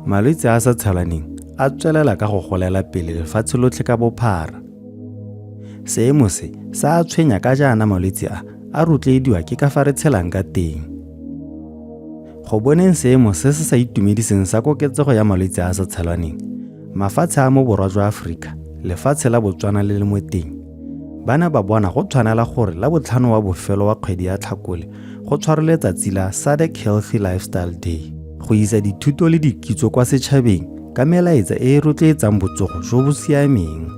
malwetse a sa tshelaneng a tswelela ka go golela pele lefatshe lotlhe ka bophara. Seemo se sa tshwenya ka jaana malwetse a rotloediwa ke ka fa re tshelang ka teng. Go boneng seemo se se sa itumediseng sa koketsego ya malwetse a sa tshelaneng, mafatshe a mo borwa jwa Aforika, lefatshe la Botswana le le mo teng, bana ba bona go tshwanela gore la botlhano wa bofelo wa kgwedi ya Tlhakole go tshwarwe letsatsi la SADC Healthy Lifestyle Day, go isa dithuto le dikitso kwa setšhabeng ka melaetsa e e rotloetsang botsogo jo bo siameng.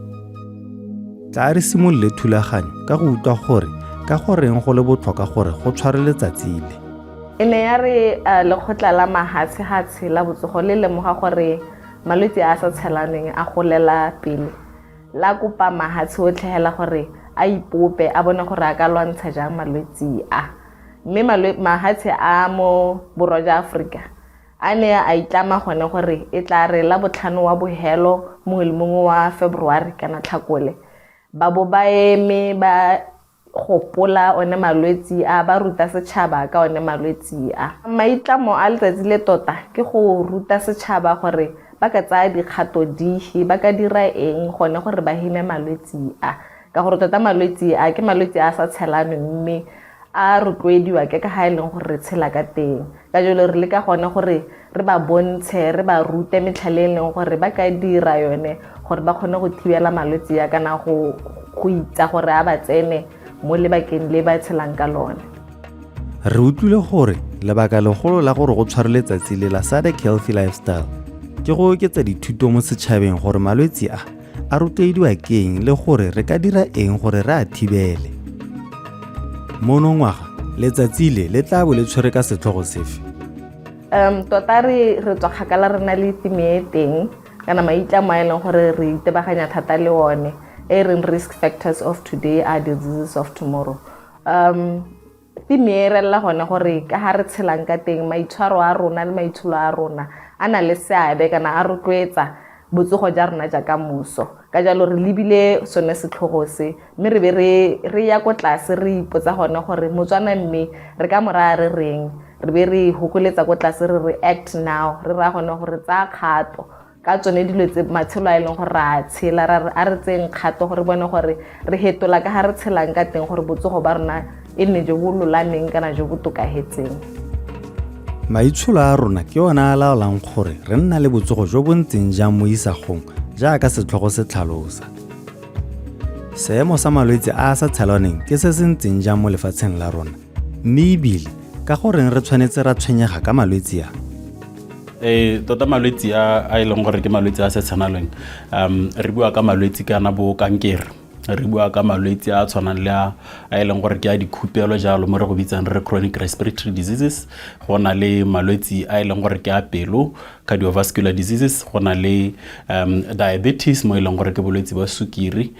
Tla re simolole thulaganyo ka go utlwa gore ka goreng go le botlhokwa gore go tshwarwe letsatsi le. E ne ya re lekgotla la mahatshe la botsogo le lemoga gore malwetse a sa tshelaneng a golela pele. La kopa mahatshe otlhe hela gore a ipope a bone gore a ka lwantsha jang malwetse a. Mme mahatshe a mo borwa jwa Aforika a ne a itlama gone gore e tla re la botlhano wa bohelo mongwe le mongwe wa February kana Tlhakole ba bo ba eme ba gopola one malwetse a ba ruta setšhaba ka one malwetse a. Maitlamo a letsatsi le tota ke go ruta setšhaba gore ba ka tsaya dikgato dife, ba ka dira eng gone gore ba hime malwetse a. Ka gore tota malwetse a ke malwetse a sa tshelaneng mme a rotloediwa ke ka ha e leng gore re tshela ka teng. Ka jalo re le ka gone gore re ba bontshe, re ba rute metlhale e leng gore ba ka dira yone gore ba kgone go thibela malwetse a kana go itsa gore a ba tsene mo lebakeng le ba tshelang ka lone. Re utlwile gore lebaka legolo la gore go tshwarwe letsatsi le la SADC Healthy Lifestyle ke go oketsa dithuto mo setšhabeng gore malwetse a rotloediwa ke eng le gore re ka dira eng gore re a thibele. Monongwaga letsatsi le tla bo le tshwere ka setlhogo sefe? Tota re tswa kgakala re na le theme e teng kana maitlamo a e leng gore re itebaganya thata le one e reng risk factors of today are diseases of tomorrow. Theme e rela gone gore ka ha re tshelang ka teng maitshwaro a rona le maitsholo a rona a na le seabe kana a rotloetsa botsogo ja rona jaaka moso. Ka jalo re lebile sone setlhogo se mme re be re ya ko tlase re ipotsa gone gore Motswana mme re ka mora re reng, re be re hokoletsa ko tlase re act now, re ra gone gore tsa kgato ka tsone dilo tse matshelo a e leng gore a tshela a re tseng kgato gore bone gore re hetola ka ha re tshelang ka teng gore botsogo ba rona e nne jo bo lolameng kana jo bo tokagetseng. Maitsholo a rona ke ona a laolang gore re nna le botsogo jo bo ntseng jang mo isagong jaaka setlhogo se tlhalosa. Seemo sa malwetse a sa tshelaneng ke se se ntseng jang mo lefatsheng la rona, mme ebile ka goreng re tshwanetse ra tshwenyega ka malwetse a. Tota malwetse a e leng gore ke malwetse a sa tshelaneng re bua ka malwetse kana bo kankere, re bua ka malwetse a tshwanang le a e leng gore ke a dikhupelo jalo mo re go bitsang re chronic respiratory diseases, go na le malwetse a e leng gore ke a pelo cardiovascular diseases, go na le diabetes mo e leng gore ke bolwetse ba sukiri,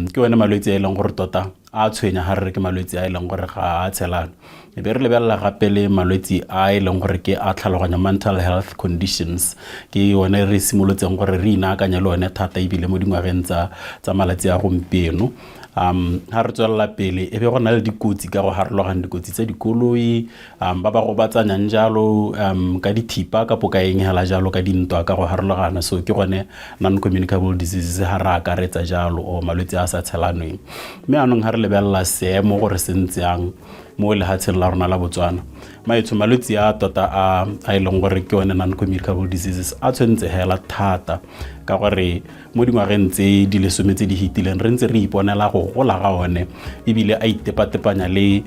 ke one malwetse a e leng gore tota a tshwenya ha re ke malwetse a e leng gore ga a tshelana. E be re lebella gape le malwetse a e leng gore ke a tlhaloganya mental health conditions, ke one re simolotseng gore re inaakanya le one thata ebile mo dingwageng tsa malatsi a gompieno. Ha re tswela pele e be go na le dikotsi ka go harologana dikotsi tsa dikoloi ba ba go batsanyang jalo ka dithipa ka poka eng hela jalo ka dintwa ka go harologana, so ke gone non communicable diseases ha ra akaretsa jalo o malwetse a sa tshelaneng. Mme anong ha re lebella seemo gore se ntseang mo lehatsheng la rona la Botswana, malwetse a tota a e leng gore ke one non communicable diseases a tshwentse hela thata ka gore mo dingwageng tse di lesome tse di hitileng re ntse re iponela go gola ga one ebile a itepatepanya le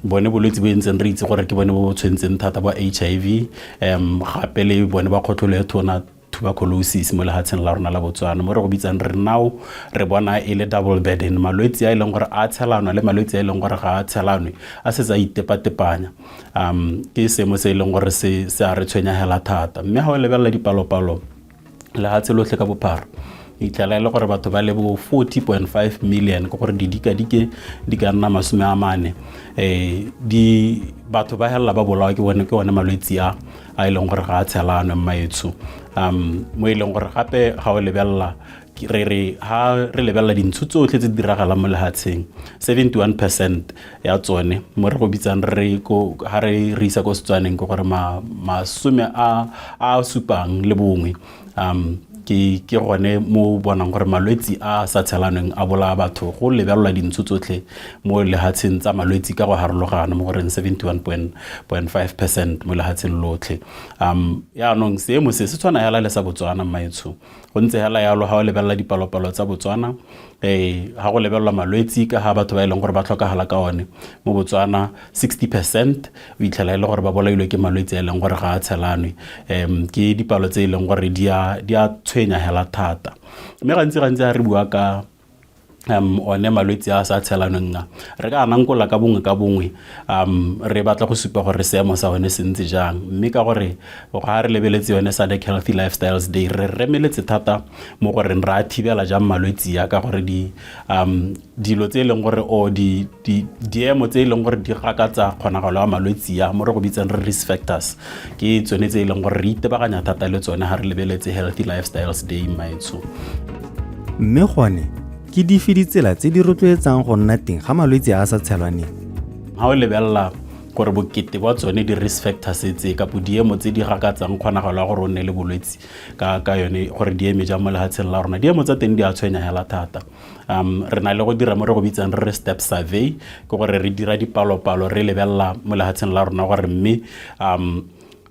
bone bolwetse bo ntseng re itse gore ke bone bo tshwentseng thata ba HIV gape le bone ba kgotlholo ya tona tuberculosis mo lehatsheng la rona la Botswana mo re go bitsang re now re bona e le double burden, malwetse a e leng gore a tshelanwa le malwetse a e leng gore ga a tshelanwe a se tsa itepatepanya. Ke seemo se e leng gore se a re tshwenya hela thata, mme ha o lebella dipalopalo lehatshe lotlhe ka bophara itlela ile gore batho ba le bo 40.5 million go gore di ka nna 40 di batho ba hela ba bolawa ke one malwetse a e leng gore ga a tshelana maetsho mo e leng gore gape ga o lebella re ha re lebelela dintsho tsotlhe tse di diragalang mo lehatsheng 71% ya tsone mo re go bitsang ha re isa ko Setswaneng go gore masome a supang le bongwe ke gone mo bonang gore malwetse a sa tshelaneng a bolaya batho go lebelelwa dintsho tsotlhe mo lehatsheng tsa malwetse ka go harologana mo goreng 71.5% mo lehatsheng lotlhe yaanong seemo se tshwana hela le sa Botswana maitsho go ntse hela yalo ha o lebelela dipalopalo tsa Botswana ha go lebelelwa malwetse ka ha batho ba ileng gore ba tlhokagala ka one mo Botswana 60% o itlhela ile gore ba bolailwe ke malwetse a ileng gore ga a tshelanwe ke dipalo tse ileng gore di a tshwenya hela thata mme gantsi ha re bua ka one malwetse a sa tshelaneng re ka anankola ka bongwe re batla go supa gore seemo sa one se ntse jang mme ka gore ga re lebeletse yone SADC Healthy Lifestyles Day re remeletse thata mo gore ra thibela jang malwetse ya ka gore dilo tse leng gore diemo tse leng gore di gakatsa kgonagalo ya malwetse ya mo re go bitsang risk factors ke tsone tse leng gore re itebaganya thata le tsone ha re lebeletse Healthy Lifestyles Day maitsho mme gone ke di feditsela tse di rotloetsang go nna teng ga malwetse a sa tshelwaneng ha o lebelela gore bokete ba tsone di risk factors tse ka diemo tse di gakatsang kgonagalo ya gore o nne le bolwetse ka yone gore di eme jang mo lehatsheng la rona diemo tsa teng di a tshwenya hela thata re na le go dira mo re go bitsang re step survey ke gore re dira dipalopalo re lebelela mo lehatsheng la rona gore mme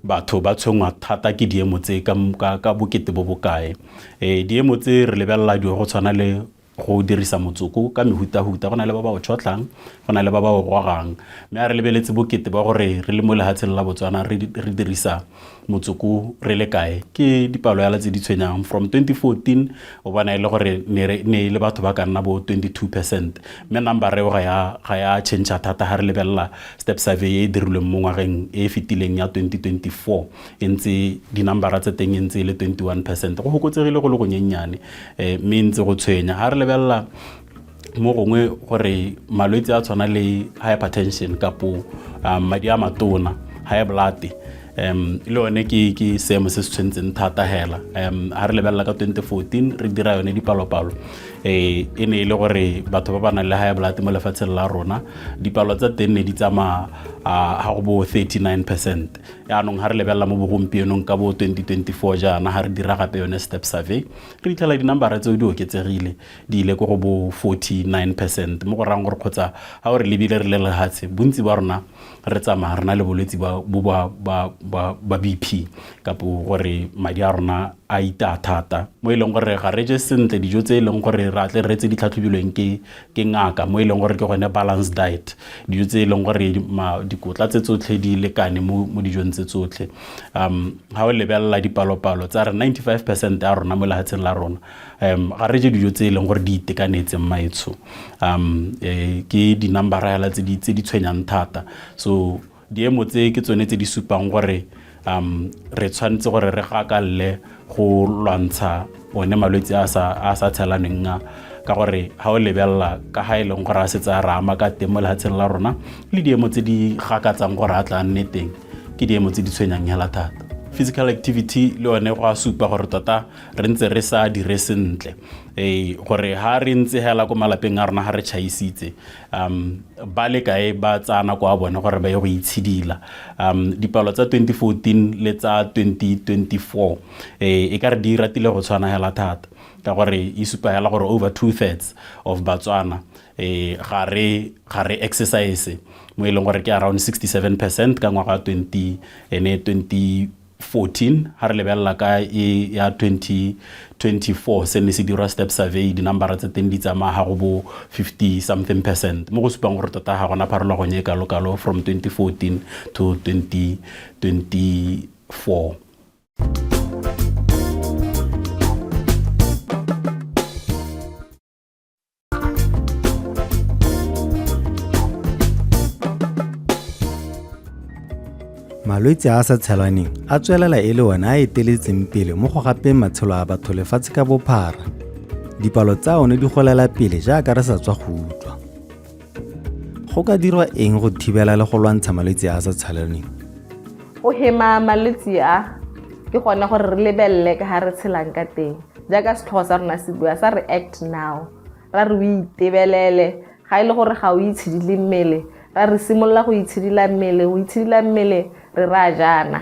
batho ba tshwengwa thata ke diemo tse ka bokete bo bokae diemo tse re lebelela di go tshwana le go dirisa motsoko ka mehuta-huta go na le ba ba o tshotlang go na le ba ba o gogang mme a re lebeletse bokete ba gore re le mo lehatsheng la Botswana re dirisa motsoko re le kae ke dipalo ya tse di tshwenyang from 2014 o bona ile gore ne le batho ba ka nna bo 22% mme number eo ga ya change thata ha re lebella step survey e dirilweng mo ngwageng e fetileng ya 2024 entse di number tsa teng entse le 21% go hokotsegile go le go nyenyane mme ntse go tshwenya ha re lebella mo gongwe gore malwetse a tshwana le hypertension kapo madi a matona high blood le one ke seemo se se tshwentseng thata hela ha re lebella ka 2014 re dira yone dipalopalo e ne ile gore batho ba ba nang le high blood mo lefatsheng la rona dipalo tsa teng ne di tsama ha go bo 39% yaanong ha re lebella mo bogompienong ka bo 2024 jaana ha re dira gape yone step survey re itlhela dinambara tseo di oketsegile di ile go bo 49% mo go rang gore kgotsa ha o re lebile re le lehatshe bontsi ba rona re tsamaya re na le bolwetse ba BP kapo gore madi a rona a ita thata mo ileng gore ga re je sentle dijo tse ileng gore ra tle re tse di tlhatlhobilweng ke ngaka mo ileng gore ke gone balanced diet dijo tse ileng gore dikotla tse tsotlhe di lekane mo dijong tse tsotlhe ha o lebella dipalopalo tsa re 95% ya rona mo lehatsheng la rona ga re je dijo tse ileng gore di itekanetse maitsho ke di number ya tse di tshwenyang thata so diemo tse ke tsone tse di supang gore re tshwanetse gore re gakalle go lwantsha one malwetse a sa tshelaneng ka gore ha o lebella ka ha ileng gore a setsa ra ama ka temo lehatsheng la rona le diemo tse di gakatsang gore a tla nne teng ke diemo tse di tshwenyang hela thata physical activity le one go a supa gore tota re ntse re sa dire sentle gore ha re ntse hela ko malapeng a rona ha re tšhaisitse ba le kae ba tsana kwa bone gore ba ye go itshidila dipalo tsa 2014 le tsa 2024 e ka re di ratile go tshwana hela thata ka gore e supa hela gore over 2/3 of Batswana ga re exercise mo ileng gore ke around 67% ka ngwaga 2014 ha re lebella ka ya 2024 se ne se dirwa step survey di number tsa teng di tsamaya go bo 50 something percent mo go supang gore tota ha gona pharologano e kalo from 2014 to 2024 malwetse a sa tshelwaneng a tswelela e le ona a eteletseng pele mo go gapeng matshelo a batho lefatshe ka bophara dipalo tsa one di golela pele jaaka re sa tswa go utlwa go ka dirwa eng go thibela le go lwantsha malwetse a sa tshelaneng go hema malwetse a ke gone gore re lebelle ka ha re tshelang ka teng jaaka setlhogo sa rona se bua sa re act now, ra re o itebelele ga ile gore ga o itshidile mmele ra re simolola go itshidila mmele o itshidila mmele re ra jana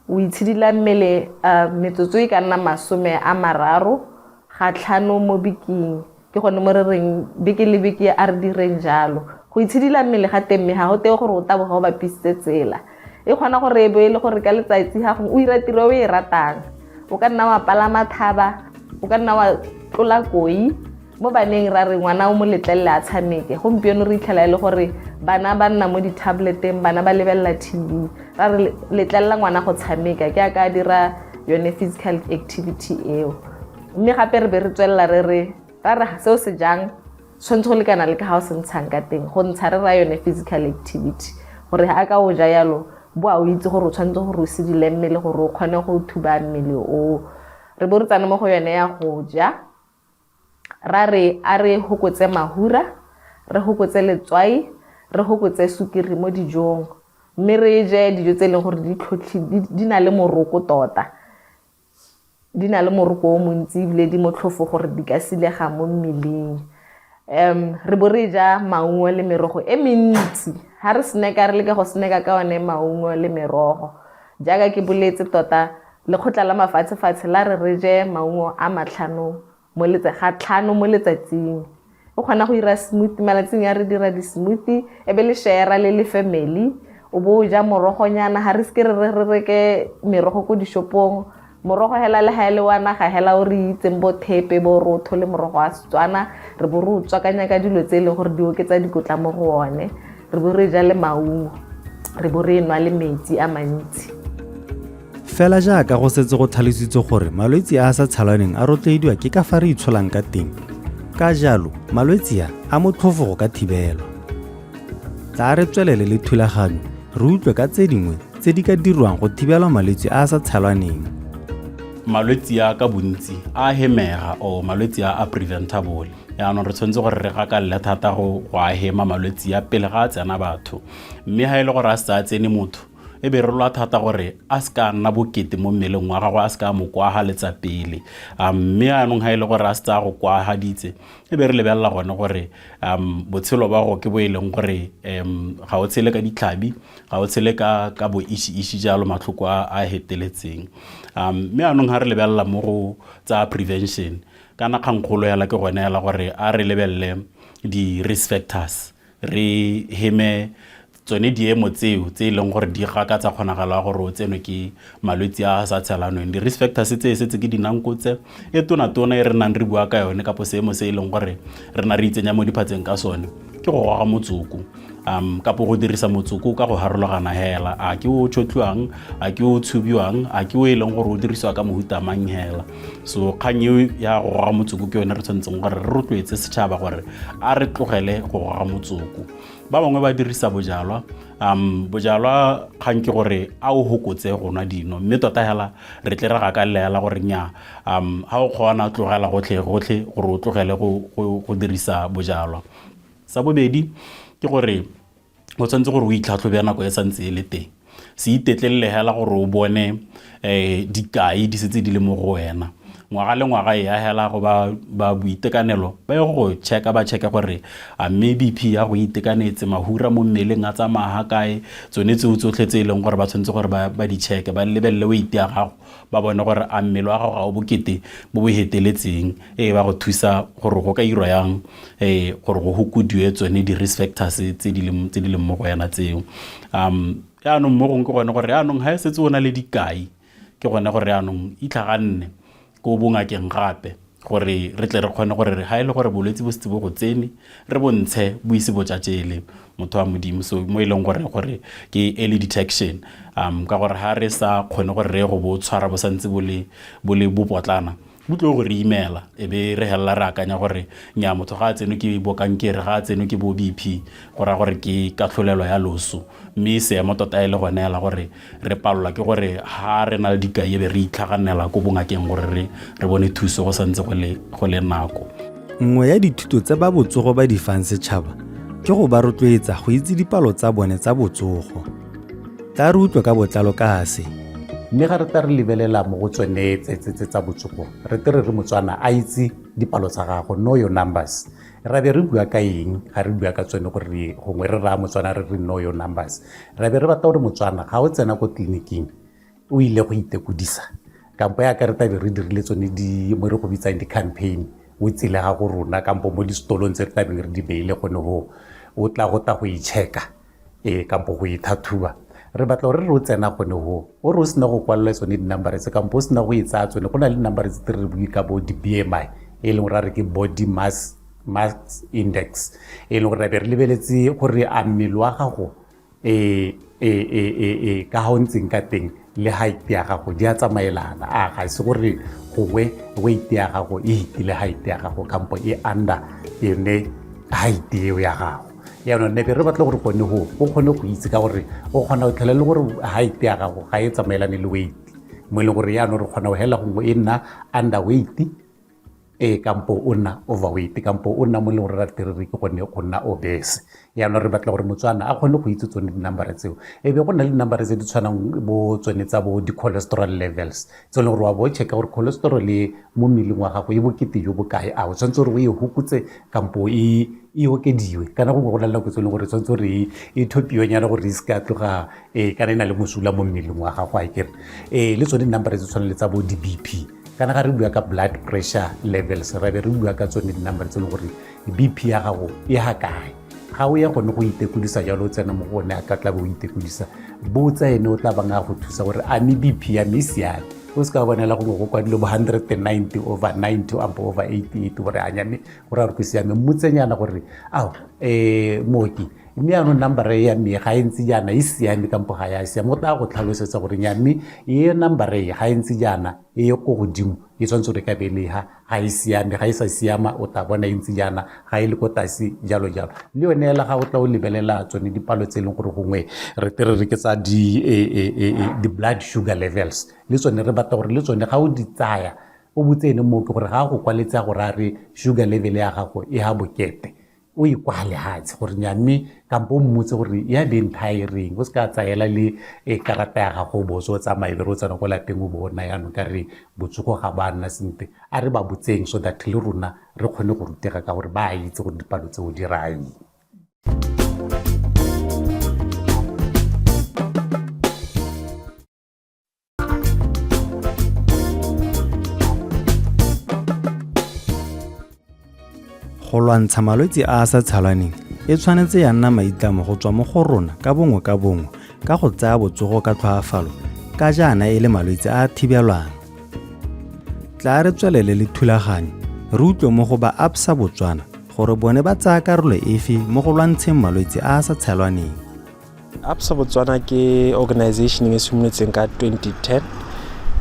o itshidila mmele metsotso e ka nna 30 ga tlhano mo biking ke gone mo re reng beke le beke a re direng jalo go itshidila mmele ga temme ga go teo gore o taboga go bapisitse tsela e kgona gore e bo e le gore ka letsatsi ga go o ira tiro o e ratang o ka nna wa palama thaba o ka nna wa tlola koi mo baneng ra re ngwana o mo letlelle a tshameke gompieno re itlhela e le gore bana ba nna mo di-tableteng bana ba lebelela TV ra re letlella ngwana go tshameka ke a ka dira yone physical activity eo mme gape re be re tswelela re re seo se jang tshwanetse go lekana le ka ga o se ntshang ka teng go ntsha re ra yone physical activity gore ga ka o ja yalo bo a o itse gore o tshwanetse gore o sedile mmele gore o kgone go thuba mmele o re bo re tsana mo go yone ya go ja ra re a re hokotse mahura re hokotse letswai re hokotse sukiri mo dijong mme re je dijo tse leng gore di na le moroko tota di na le moroko o montsi ebile di motlhofo gore di ka silega mo mmeleng re bo re ja maungo le merogo e mentsi ha re snacka re le ka go snacka ka one maungo le merogo jaaka ke boletse tota lekgotla la mafatshe la re je maungo a 5 mo letsatsing o kgona go ira smoothie malatsing ya re dira di-smoothie e be le share le family o bo ja morogonyana ha re se re reke merogo ko dishopong morogo hela le haele wa naga hela o re itseng bo thepe bo rotho le morogo wa Setswana re bo re utswakanya ka dilo tse le gore di oketsa dikotla mo go one re bo re ja le maungo re bo re nwa le metsi a mantsi fela jaaka go setse go tlhalositswe gore malwetse a sa tshalaneng a rotloediwa ke ka fa re itsholang ka teng ka jalo malwetse a motlhofo go ka thibelwa tla re tswelele le thulaganyo re utlwe ka tse dingwe tse di ka dirwang go thibela malwetse a sa tshalaneng malwetse a ka bontsi a hemega o malwetse a preventable yaanong re tshwanetse gore re gakalle thata go a hema malwetse a pele ga a tsena batho mme ha ile gore a se a tsene motho e be re lwa thata gore a se ka nna bokete mo mmeleng wa gagwe a se ka mo kwahaletsa pele mme yaanong ha ile gore a se tsa go kwahaditse e be re lebelela gone gore botshelo ba go ke bo e leng gore ga o tshele ka ditlhabi ga o tshele ka bo ishi jalo matlhoko a heteletseng mme yaanong ha re lebelela mo go tsa prevention kana kgangkgolo yala ke gone yala gore a re lebelele di-risk factors re heme tsone diemo tseo tse leng gore di gakatsa kgonagala gore o tsenwe ke malwetse a sa tshelanweng di-risk factors tse setse ke dinankotse e tona e re nang re bua ka yone ka po seemo se e leng gore re na re itsenya mo diphatseng ka sone ke go goga motsoko kapo go dirisa motsoko ka go harologana hela a ke o tshotliwang a ke o tshubiwang a ke o e leng gore o dirisiwa ka mohuta mang hela so kganye ya go goga motsoko ke yone re tshwanetseng gore re rotloetse setšhaba gore a re tlogele go goga motsoko ba bangwe ba dirisa bojalwa bojalwa kgang ke gore a o hokotse go nwa dino mme tota hela re tle re gakalela gore nya ha o kgona tlogela gotlhe gore o tlogele go dirisa bojalwa sa bobedi ke gore o tshwanetse gore o itlhatlhobe nako e santse e le teng se itetlelele hela gore o bone dikai di setse di le mo go wena ngwaga le ngwaga ya hela go ba boitekanelo ba go checka ba checka gore a mme BP ya go itekanetse mahura mo mmeleng a tsamaya kae tsone tse o tsotletse leng gore ba tshwanetse gore ba di checke ba lebelele weight ya gago ba bone gore a mmele wa gago ga o bokete bo bo heteletseng ba go thusa gore go ka irwa yang gore go hokodiwe tsone di-risk factors tse di leng mo go yana tseo yaanong mo gongwe ke gone gore yaanong ha e setse o na le dikai ke gone gore yaanong itlhaganne ko bongakeng gape gore re tle re kgone gore ha ile gore bolwetse bo se bo go tsene re bontshe bo ise bo tšatšele motho wa modimo so mo e leng gore ke early detection ka gore ha re sa kgone gore re go bo tshwara bo santse bo le bopotlana bo tlo go re imela e be re hella re akanya gore nya motho ga a tseno ke bo kankere ga a tseno ke bo BP gore ke katlholelo ya loso mme se mo tota ile go neela gore re palelwa ke gore ha re na le dikai be re itlhaganela go bongakeng gore re bone thuso go santse go le nako nngwe ya dithuto tse ba botsogo ba di fang setšhaba ke go ba rotloetsa go itse dipalo tsa bone tsa botsogo tla re utlwe ka botlalo ka se mme ga re ta re lebelela mo go tsone tsa botsogo re tere re Motswana a itse dipalo tsa gago, know your numbers. Ra be re bua ka eng ga re bua ka tsone gore gongwe re raya Motswana re re know your numbers? Ra be re batla gore Motswana ga o tsena ko tleliniking o ile go itekodisa kampo ya ka re tabe re dirile tsone mo re go bitsang di-campaign o tsile ga go rona kampo mo di-stolong tse re tabeng re di beile gone go o tla go ta go i-checka kampo go ithathuba. Re batla gore re o tsena gone go o re o sena go kwalla tsone di-number tse kampo o sena go itsaya tsone go na le number tse re bue ka bo di-BMI e leng gore re ke body mass index e leng gore ra be re lebeletse gore a mmele wa gago ka ga o ntseng ka teng le height ya gago di a tsamaelana ga se gore gongwe weight ya gago e hitile height ya gago kampo e under yone height eo ya gago. Yaanong ne be re batla gore gone go o kgone go itse ka gore o kgona go tlhela le gore height ya gago ga e tsamaelane le weight mo e leng gore yaanong re kgona go hela gongwe e nna underweight kampo o nna overweight kampo o nna mo le gore ra tirere ke gone go nna obese. Yaanong re batla gore Motswana a kgone go itse tsone di-number tseo be go na le di-number tse di tshwanang bo tsone tsa bo di-cholesterol levels tse leng gore wa bo checka gore cholesterol mo mmeleng wa gago e bokete jo bokae a o tshwanetse gore o e hukutse kampo e okediwe kana go go nna go tsone gore tshwanetse gore e thopiwe nyana gore e se ka tloga kana e na le mosula mo mmeleng wa gago a kere le tsone di-number tse tshwana le tsa bo di-BP kana ga re bua ka blood pressure levels ra be re bua ka tsone di-number tse leng gore BP ya gago e ha kae ga o ya gone go itekodisa jalo o tsena mo go one a ka tla bo o itekodisa botsa ene o tla bang a go thusa gore a mme BP ya mme siane o se ka bonela go go kwadile bo 190 over 90 ampo over 88 gore a nyame gore a re go siame mmotsenyana gore ao mooki mme yaanong number ya mme ga e ntse jaana e siame kampo ga ya siame o tla go tlhalosetsa gore nyame e number ga e ntse jaana e ye ko godimo e tshwanetse gore ka beleha ga e siame ga e sa siama o tla bona e ntse jaana ga e le ko tase jalo jalo le yone ela ga o tla o lebelela tsone dipalo tse e leng gore gongwe re tere re ke tsa di-blood sugar levels le tsone re batla gore le tsone ga o di tsaya o botsene mo ke gore ga go kwaletse gore a re sugar level ya gago e ha bokete o ikwale hatse gore nyame kampo mmotse gore ya be nthaireng o se ka tsaela le karata ya gago botse o tsamaye bere o tsena go lapeng o bona yaanong ka re botsogo ga ba nna sentle a re ba botseng so that le rona re kgone go rutega ka gore ba itse gore dipalo tseo di rang. Go lwantsha malwetse a a sa tshalwaneng e tshwanetse ya nna maitlamo go tswa mo go rona ka bongwe ka go tsaya botsogo ka tlhoafalo ka jaana e le malwetse a a thibelwang. Tla re tswelele le thulaganyo re utlwe mo go ba ABSA Botswana gore bone ba tsaya karolo efe mo go lwantsheng malwetse a a sa tshalwaneng. ABSA Botswana ke organization e simolotseng ka 2010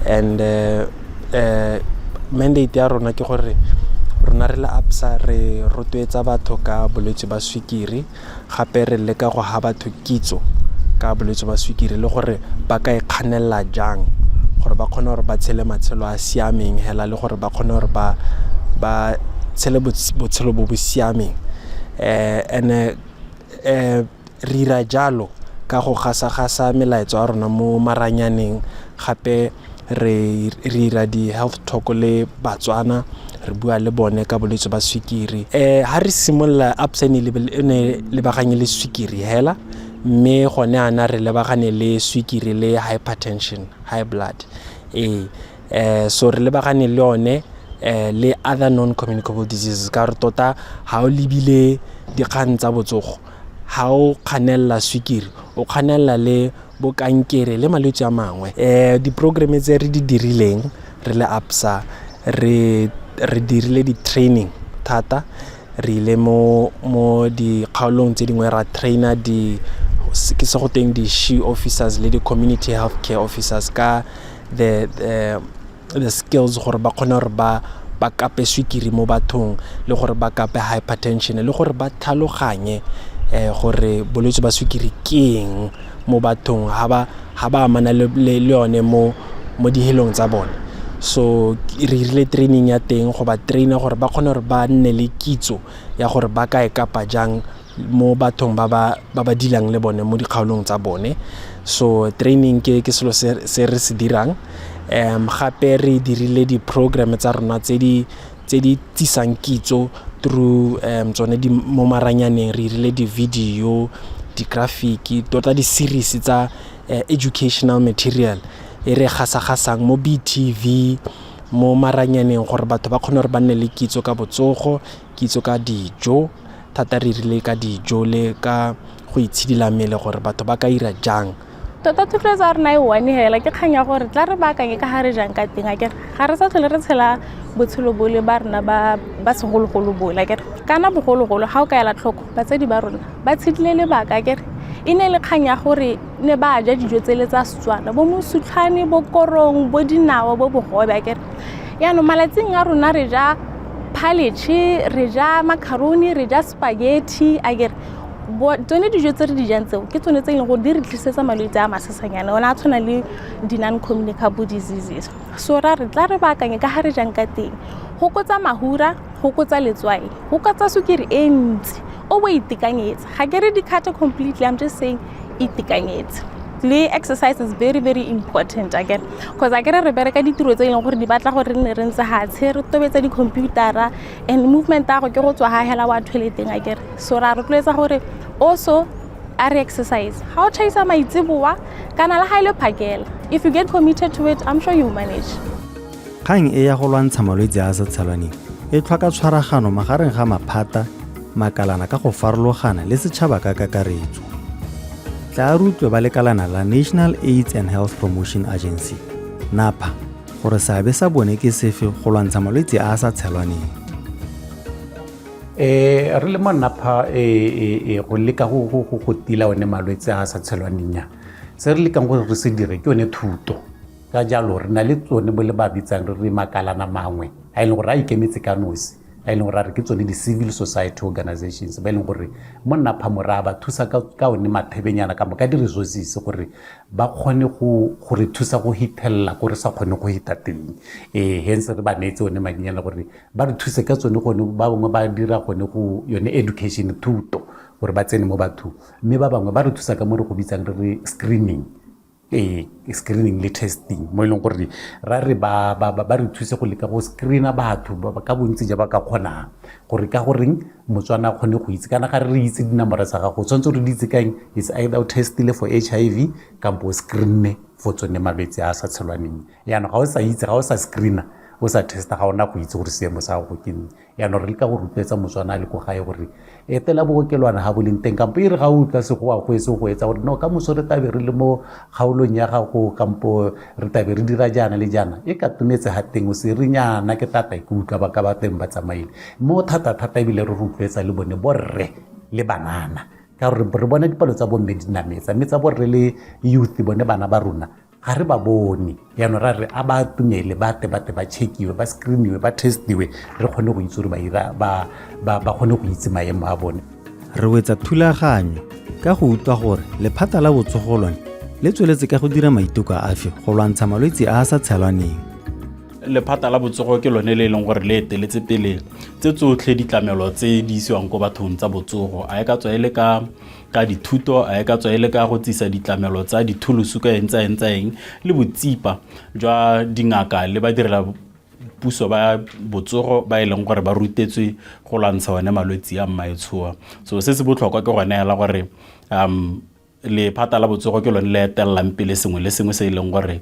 and mandate ya rona ke gore rona re le ABSA re rotloetsa batho ka bolwetse ba swikiri gape re leka go ha batho kitso ka bolwetse ba swikiri le gore ba ka ikganela jang gore ba kgone gore ba tshele matshelo a siameng hela le gore ba kgone gore ba tshele botshelo bo bo siameng re ira jalo ka go gasa melaetso a rona mo maranyaneng gape re ira di health talk le Batswana re bua le bone ka bolwetse ba swikiri ha re simolla ABSA ne lebagane le swikiri hela mme gone ana re lebagane le swikiri le hypertension high blood so re lebagane le one le other non-communicable diseases ka re tota ha o lebile dikgang tsa botsogo ha o kganela swikiri o kganela le bokankere le malwetse a mangwe di programe tse re di dirileng re le ABSA re dirile di training thata re ile mo di kgaolong tse dingwe ra trainer ke se go teng di SHE officers le di community health care officers ka the skills gore ba kgone gore ba kape swikiri mo bathong le gore ba kape hypertension le gore ba tlhaloganye gore bolwetse ba swikiri ke eng mo bathong ha ba amana le yone mo dihelong tsa bone. So re rile training ya teng go ba trainer gore ba kgone gore ba nne le kitso ya gore ba ka e kapa jang mo bathong ba ba dilang le bone mo dikgaolong tsa bone. So training ke selo se re se dirang. Gape re dirile di-program tsa rona tse di tsisang kitso through tsone mo maranyaneng. Re dirile di-video, di-graphic, tota di-series tsa educational material e re gasa-gasang mo BTV, mo maranyaneng gore batho ba kgone gore ba nne le kitso ka botsogo, kitso ka dijo, thata re rile ka dijo le ka go itshidila mmele gore batho ba ka ira jang. Tota thotloetsa rona e one hela ke kganya gore tla re baakanye ka ga re jang ka teng akere ga re sa tlhole re tshela botshelo bole ba rona ba segologolo bole akere kana bogologolo ga o ka ela tlhoko batsadi ba rona ba tshidile lebaka akere e ne le kganya gore ne ba ja dijo tsele tsa Setswana bo mosutlhane bo korong bo dinawa bo bogobe akere yaanong malatsing a rona re ja phaletšhe re ja macaroni re ja spaghetti akere tsone dijo tse re di jang tseo ke tsone tse e leng gore di re tlisetsa malwetse a masesanyana ona a tshwana le di-non-communicable diseases. So ra re tla re baakanye ka ga re jang ka teng go kotsa mahura go kotsa letswai go kotsa sukiri e ntsi o bo itekanyetse ga ke re di-cut completely, I'm just saying itekanyetse. Le exercise is very very important again because akere re bereka ditiro tse e leng gore di batla gore re nne re ntse hatshe re tobetsa di-computera and movement ya go ke go tswa ga hela wa toileteng akere. So ra rotloetsa gore also a re exercise ga o tšhaisa maitseboa kana le ga ile phakela. If you get committed to it, I'm sure you manage. Kgang e ya go lwantsha malwetse a sa tshelwaneng e tlhoka tshwaragano magareng ga maphata makalana ka go farologana le setšhaba ka kakaretso. Tla rutwe ba lekalana la National AIDS and Health Promotion Agency, NAPHA, gore seabe sa bone ke sefe go lwantsha malwetse a sa tshelwaneng. Re le mo NAPHA go leka go tila one malwetse a sa tshelwaneng ya se re lekang gore re se dire ke yone thuto ka jalo re na le tsone bo le ba bitsang re makalana mangwe a ile gore a ikemetse ka nosi a ile gore ke tsone di-civil society organizations ba ile gore mo NAPHA mora ba thusa ka one mathebenyana ka ka di-resources gore ba kgone go re thusa go hitella gore sa kgone go hita teng hence re ba netse one madinyana gore ba re thuse ka tsone gone ba bangwe ba dira gone go yone education thuto gore ba tsene mo batho mme ba bangwe ba re thusa ka mo re go bitsang re screening screening le testing mo ileng gore ra re ba re thuse go leka go screena batho ka bontsi ja ba ka kgonang gore ka goreng motswana a kgone go itse kana ga re itse dinamara tsa gago tsontse re di itse kaeng is either o testile for HIV kampo screenne for tsone malwetse a sa tshelwaneng yana ga o sa itse ga o sa screena o sa testa ga ona go itse gore seemo sa go ke yana re leka go rutletsa motswana le go gae gore etela bookelwana ha boleng teng kampo e re ga o utla se go a go etsa gore no ka moso re tabe re le mo kgaolong ya gago kampo re tabe re dira jana le jana e ka tumetse ha teng o se re nyana ke tata ke utlwa ba ka ba teng ba tsamaile mo thata ebile re rutletsa le bone borre le banana ka re bona dipalo tsa bomme di nametsa mme tsa borre le youth bone bana ba rona ga re ba bone yaanong ra re a ba tumele ba checkiwe ba screeniwe ba testiwe re kgone go itse gore ba kgone go itse maemo a bone. Re wetsa thulaganyo ka go utlwa gore lephata la botsogo lone le tsweletse ka go dira maiteko a afe go lwantsha malwetse a sa tshelwaneng. Lephata la botsogo ke lone le leng gore le eteletse pele tse tsotlhe ditlamelo tse di isiwang ko bathong tsa botsogo a e ka tswa e le ka dithuto a e ka tswa e le ka go tsisa ditlamelo tsa dithulusu ka eng le botsipa jwa dingaka le ba direla puso ba botsogo ba e leng gore ba rutetswe go lwantsha one malwetse a mmaetshoa. So se se botlhokwa ke gone hela gore lephata la botsogo ke lone le etellang pele sengwe le sengwe se e leng gore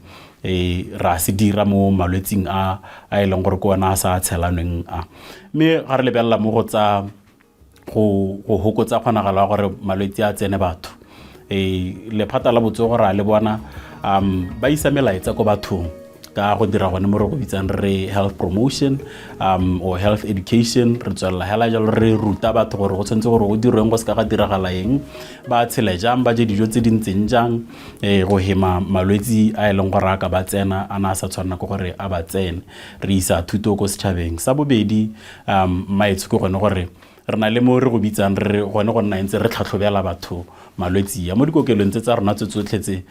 ra se dira mo malwetseng a e leng gore ke ona a sa tshelanweng a mme ga re lebelela mo go tsa go hokotsa kgonagalo ya gore malwetse a tsene batho lephata la botsogo ra le bona ba isa melaetsa ko bathong ka go dira gone mo re go bitsang re health promotion or health education re tswelela hela jalo re ruta batho gore go tshwanetse gore go dirweng go se ka ga diragala eng ba tshele jang ba je dijo tse di ntseng jang go hema malwetse a e leng gore a ka ba tsena a na sa tshwanela ke gore a ba tsene re isa thuto ko setšhabeng. Sa bobedi maetsho ke gone gore re na le mo re go bitsang re gone go nna ntse re tlhatlhobela batho malwetse ya mo dikokelong tsa rona tse tsotlhe tse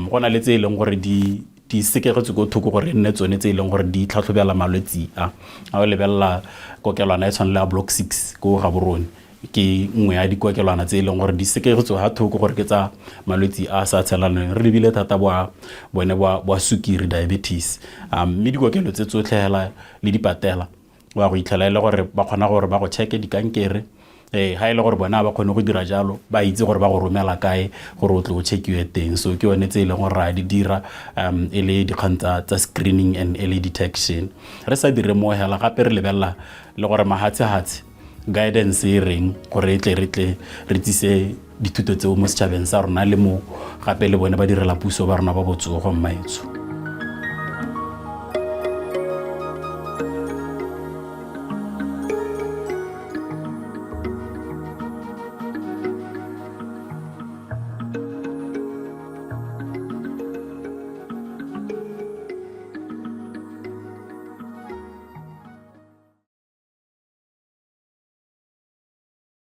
go na le tse e leng gore di sekegetswe ko thoko gore nne tsone tse e leng gore di tlhatlhobela malwetse a o lebelela kokelwana e tshwana le ya block 6 ko Gaborone ke nngwe ya dikokelwana tse e leng gore di seke go tsoga thoko gore ke tsa malwetse a sa tshelaneng re lebile thata bone boa sukiri diabetes mme dikokelo tse tsotlhe hela le dipatela wa go itlhela ile gore ba kgona gore ba go checke dikankere ha ile gore bona ba kgone go dira jalo ba itse gore ba go romela kae gore o tle o checkiwe teng so ke yone tse e leng gore ra di dira e le dikgang tsa screening and early detection re sa dire mo hela gape re lebella le gore mahatshe guidance e reng gore re tsise dithuto tseo mo setšhabeng sa rona le mo gape le bone ba direla puso ba rona ba botsogo mmaetso